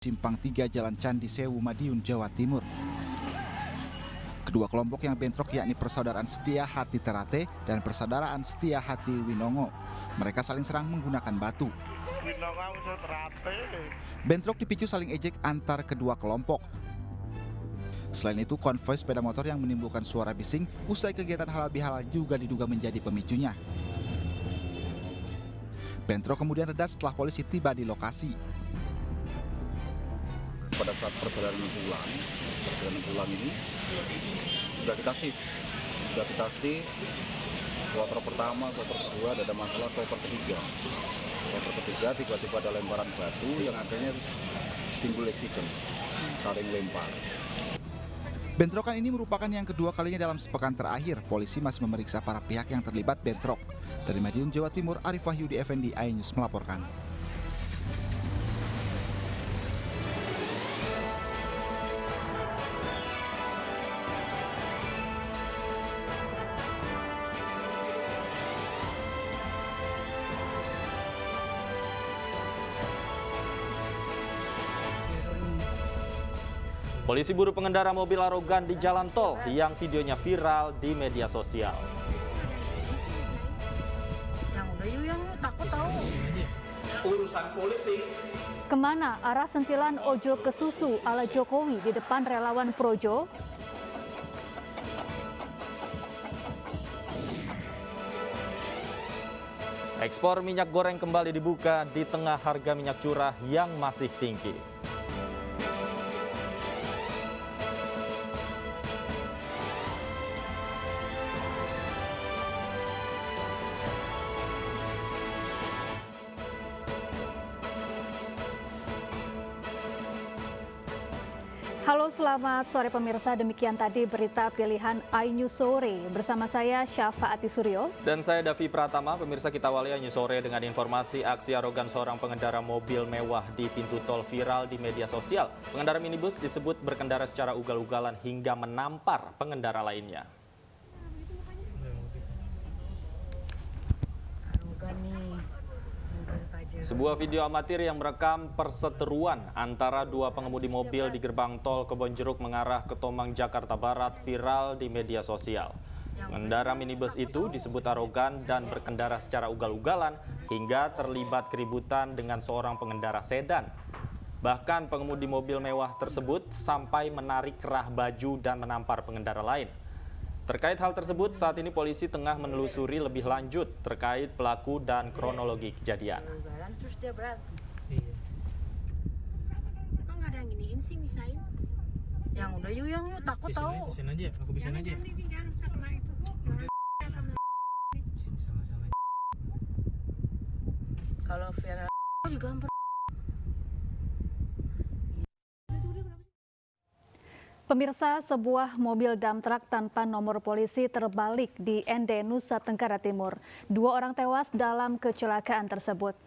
Simpang 3 Jalan Candi Sewu, Madiun, Jawa Timur. Kedua kelompok yang bentrok yakni Persaudaraan Setia Hati Terate dan Persaudaraan Setia Hati Winongo. Mereka saling serang menggunakan batu. Bentrok dipicu saling ejek antar kedua kelompok. Selain itu, konvoi sepeda motor yang menimbulkan suara bising usai kegiatan halal bihalal juga diduga menjadi pemicunya. Bentrok kemudian reda setelah polisi tiba di lokasi. Pada saat perjalanan pulang ini sudah kita shift kloter pertama, kloter kedua, ada masalah kloter ketiga tiba-tiba ada lemparan batu yang akhirnya timbul eksiden, saling lempar. Bentrokan ini merupakan yang kedua kalinya dalam sepekan terakhir. Polisi masih memeriksa para pihak yang terlibat bentrok. Dari Madiun, Jawa Timur, Arif Wahyudi Effendi, iNews melaporkan. Polisi buru pengendara mobil arogan di jalan tol yang videonya viral di media sosial. Yang takut tahu. Urusan politik. Kemana arah sentilan ojo ke susu ala Jokowi di depan relawan Projo? Ekspor minyak goreng kembali dibuka di tengah harga minyak curah yang masih tinggi. Halo, selamat sore pemirsa. Demikian tadi berita pilihan iNews Sore. Bersama saya Syafaati Suryo. Dan saya Davi Pratama. Pemirsa, kita awali iNews Sore dengan informasi aksi arogan seorang pengendara mobil mewah di pintu tol viral di media sosial. Pengendara minibus disebut berkendara secara ugal-ugalan hingga menampar pengendara lainnya. Sebuah video amatir yang merekam perseteruan antara dua pengemudi mobil di gerbang tol Kebonjeruk mengarah ke Tomang, Jakarta Barat viral di media sosial. Pengendara minibus itu disebut arogan dan berkendara secara ugal-ugalan hingga terlibat keributan dengan seorang pengendara sedan. Bahkan pengemudi mobil mewah tersebut sampai menarik kerah baju dan menampar pengendara lain. Terkait hal tersebut, saat ini polisi tengah menelusuri lebih lanjut terkait pelaku dan kronologi kejadian. Terus dia berantem. Kok nggak ada yang giniin sih, misain? Yang udah yang takut tahu. Pisahin aja, aku pisahin aja. Jangan karena itu. Sama kalau Vera juga hampir. Pemirsa, sebuah mobil dump truck tanpa nomor polisi terbalik di Ende, Nusa Tenggara Timur. 2 orang tewas dalam kecelakaan tersebut.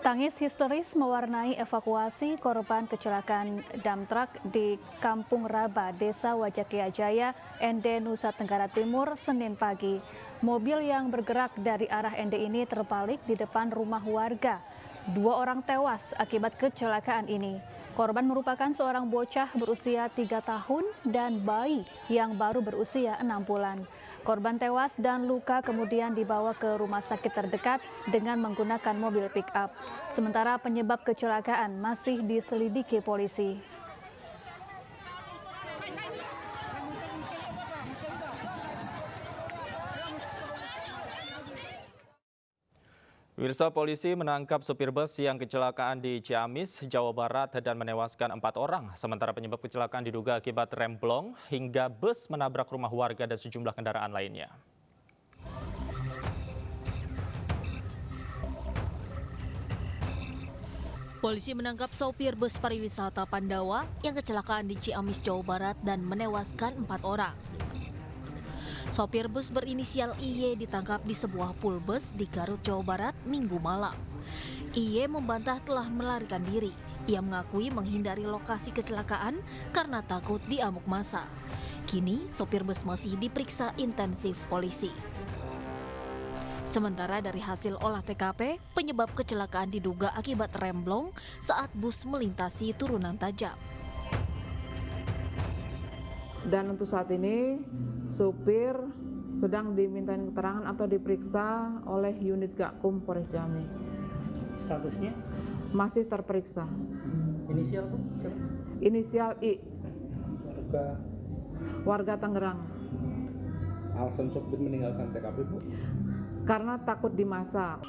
Tangis histeris mewarnai evakuasi korban kecelakaan dump truck di Kampung Raba, Desa Wajakia Jaya, Ende, Nusa Tenggara Timur, Senin pagi. Mobil yang bergerak dari arah Ende ini terbalik di depan rumah warga. 2 orang tewas akibat kecelakaan ini. Korban merupakan seorang bocah berusia 3 tahun dan bayi yang baru berusia 6 bulan. Korban tewas dan luka kemudian dibawa ke rumah sakit terdekat dengan menggunakan mobil pick-up. Sementara penyebab kecelakaan masih diselidiki polisi. Pemirsa, polisi menangkap supir bus yang kecelakaan di Ciamis, Jawa Barat dan menewaskan 4 orang. Sementara penyebab kecelakaan diduga akibat rem blong hingga bus menabrak rumah warga dan sejumlah kendaraan lainnya. Polisi menangkap sopir bus pariwisata Pandawa yang kecelakaan di Ciamis, Jawa Barat dan menewaskan 4 orang. Sopir bus berinisial IY ditangkap di sebuah pool bus di Garut, Jawa Barat, Minggu malam. IY membantah telah melarikan diri. Ia mengakui menghindari lokasi kecelakaan karena takut diamuk massa. Kini, sopir bus masih diperiksa intensif polisi. Sementara dari hasil olah TKP, penyebab kecelakaan diduga akibat remblong saat bus melintasi turunan tajam. Dan untuk saat ini, supir sedang dimintain keterangan atau diperiksa oleh unit Gakum Polres Ciamis. Statusnya? Masih terperiksa. Inisial Bu? Inisial I. Warga Tangerang. Alasan supir meninggalkan TKP Bu? Karena takut dimasa.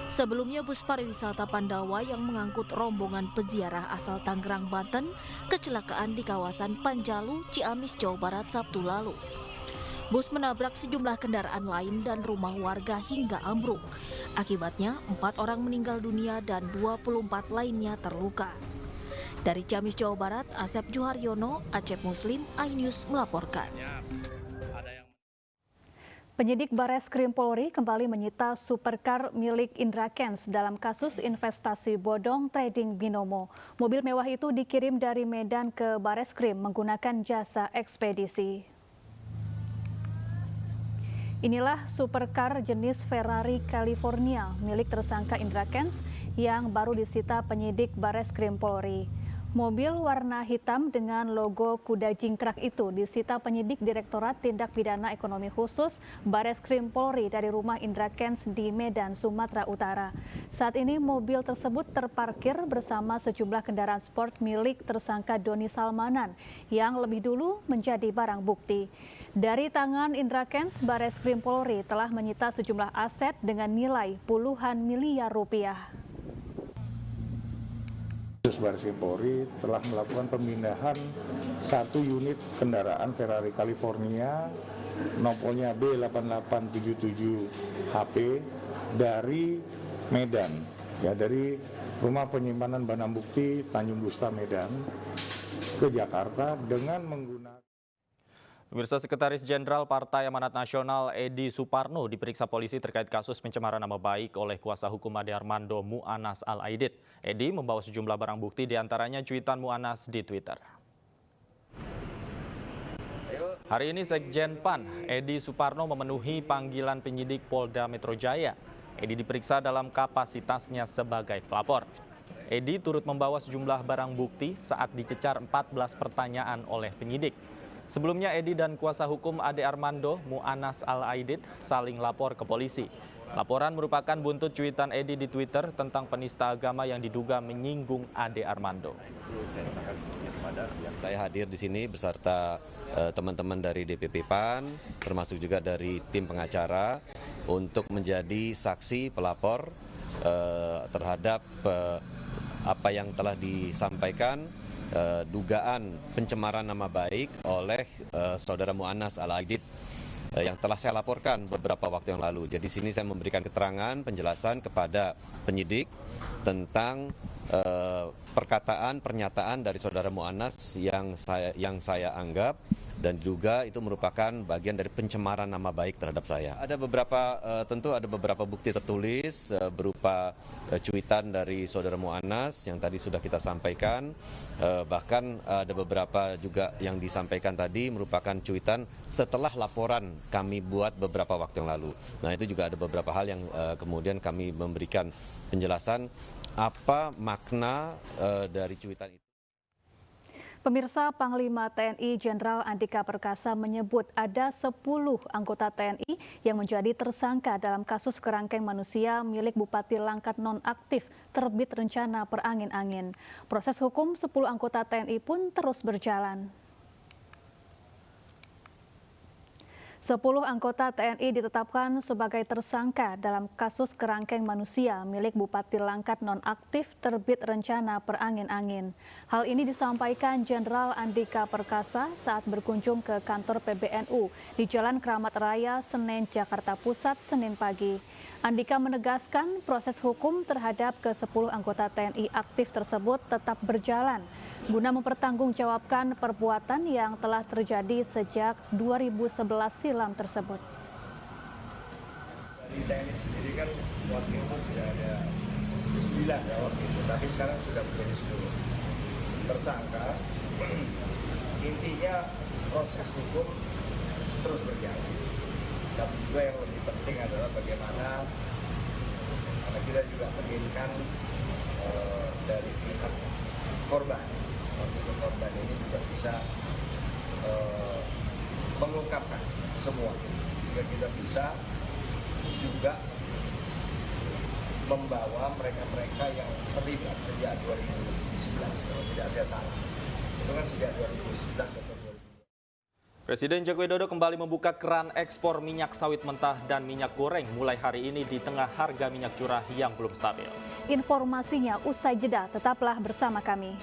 Sebelumnya bus pariwisata Pandawa yang mengangkut rombongan peziarah asal Tangerang, Banten kecelakaan di kawasan Panjalu, Ciamis, Jawa Barat Sabtu lalu. Bus menabrak sejumlah kendaraan lain dan rumah warga hingga ambruk. Akibatnya 4 orang meninggal dunia dan 24 lainnya terluka. Dari Ciamis, Jawa Barat, Asep Juharyono, Acep Muslim, iNews melaporkan. Penyidik Bareskrim Polri kembali menyita supercar milik Indra Kents dalam kasus investasi bodong trading binomo. Mobil mewah itu dikirim dari Medan ke Bareskrim menggunakan jasa ekspedisi. Inilah supercar jenis Ferrari California milik tersangka Indra Kents yang baru disita penyidik Bareskrim Polri. Mobil warna hitam dengan logo kuda jingkrak itu disita penyidik Direktorat Tindak Pidana Ekonomi Khusus Bareskrim Polri dari rumah Indra Kents di Medan, Sumatera Utara. Saat ini mobil tersebut terparkir bersama sejumlah kendaraan sport milik tersangka Doni Salmanan yang lebih dulu menjadi barang bukti. Dari tangan Indra Kents, Bareskrim Polri telah menyita sejumlah aset dengan nilai puluhan miliar rupiah. Bareskrim Polri telah melakukan pemindahan 1 unit kendaraan Ferrari California nomornya B8877 HP dari Medan, dari rumah penyimpanan barang bukti Tanjung Gusta Medan ke Jakarta dengan menggunakan. Pemirsa, Sekretaris Jenderal Partai Amanat Nasional Edi Suparno diperiksa polisi terkait kasus pencemaran nama baik oleh kuasa hukum Ade Armando Mu'annas Al-Aidit. Edi membawa sejumlah barang bukti diantaranya cuitan Mu'annas di Twitter. Hari ini Sekjen PAN Edi Suparno memenuhi panggilan penyidik Polda Metro Jaya. Edi diperiksa dalam kapasitasnya sebagai pelapor. Edi turut membawa sejumlah barang bukti saat dicecar 14 pertanyaan oleh penyidik. Sebelumnya Edi dan kuasa hukum Ade Armando Mu'annas Al-Aidit saling lapor ke polisi. Laporan merupakan buntut cuitan Edi di Twitter tentang penista agama yang diduga menyinggung Ade Armando. Saya hadir di sini beserta teman-teman dari DPP PAN, termasuk juga dari tim pengacara untuk menjadi saksi pelapor terhadap apa yang telah disampaikan dugaan pencemaran nama baik oleh saudara Mu'annas Al-Aidit yang telah saya laporkan beberapa waktu yang lalu. Jadi sini saya memberikan keterangan, penjelasan kepada penyidik tentang perkataan, pernyataan dari saudara Mu'annas yang saya anggap dan juga itu merupakan bagian dari pencemaran nama baik terhadap saya. Ada beberapa, tentu ada beberapa bukti tertulis berupa cuitan dari saudara Mu'annas yang tadi sudah kita sampaikan. Bahkan ada beberapa juga yang disampaikan tadi merupakan cuitan setelah laporan kami buat beberapa waktu yang lalu. Nah itu juga ada beberapa hal yang kemudian kami memberikan penjelasan apa makna dari cuitan itu. Pemirsa, Panglima TNI Jenderal Andika Perkasa menyebut ada 10 anggota TNI yang menjadi tersangka dalam kasus kerangkeng manusia milik Bupati Langkat nonaktif terbit rencana perangin-angin. Proses hukum 10 anggota TNI pun terus berjalan. 10 anggota TNI ditetapkan sebagai tersangka dalam kasus kerangkeng manusia milik Bupati Langkat nonaktif terbit rencana perangin-angin. Hal ini disampaikan Jenderal Andika Perkasa saat berkunjung ke kantor PBNU di Jalan Kramat Raya, Senen, Jakarta Pusat, Senin pagi. Andika menegaskan proses hukum terhadap ke-10 anggota TNI aktif tersebut tetap berjalan guna mempertanggungjawabkan perbuatan yang telah terjadi sejak 2011 silam tersebut. Dari TNI sendiri kan waktu itu sudah ada 9 ya waktu itu, tapi sekarang sudah menjadi 10 tersangka. Intinya proses hukum terus berjalan. Tapi juga yang lebih penting adalah bagaimana karena kita juga menginginkan dari pihak korban, korban ini juga bisa mengungkapkan semua, sehingga kita bisa juga membawa mereka-mereka yang terlibat sejak 2011, kalau tidak saya salah. Itu kan sejak 2011 atau 2012. Presiden Joko Widodo kembali membuka keran ekspor minyak sawit mentah dan minyak goreng mulai hari ini di tengah harga minyak curah yang belum stabil. Informasinya usai jeda, tetaplah bersama kami.